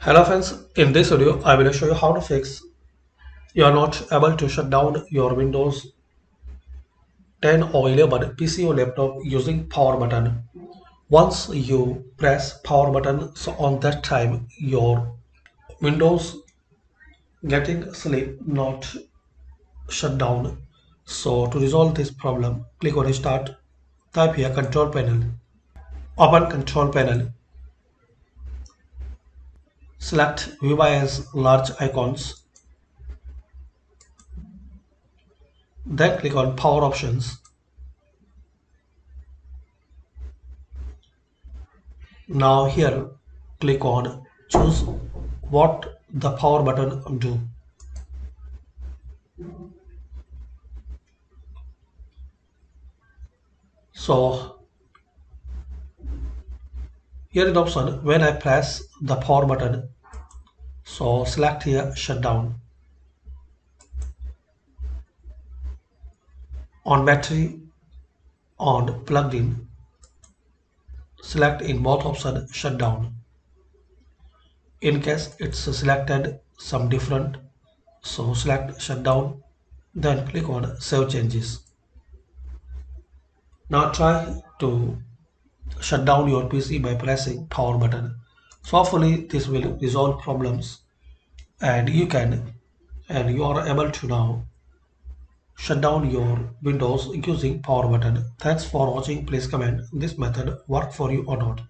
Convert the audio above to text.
Hello friends, in this video I will show you how to fix you are not able to shut down your Windows 10 or 11 PC or laptop using power button. Once you press power button, so on that time your Windows getting sleep not shut down. So to resolve this problem, click on Start, type here Control Panel, open Control Panel, select View by as large icons, then click on Power Options. Now here click on choose what the power button do. So here is the option when I press the power button. So select here shutdown. On battery on plugged in, select in both option shutdown. In case it's selected some different, so select shutdown, then click on save changes. Now try to shut down your PC by pressing power button. So hopefully this will resolve problems and you are able to now shut down your Windows using power button. Thanks for watching. Please comment this method work for you or not.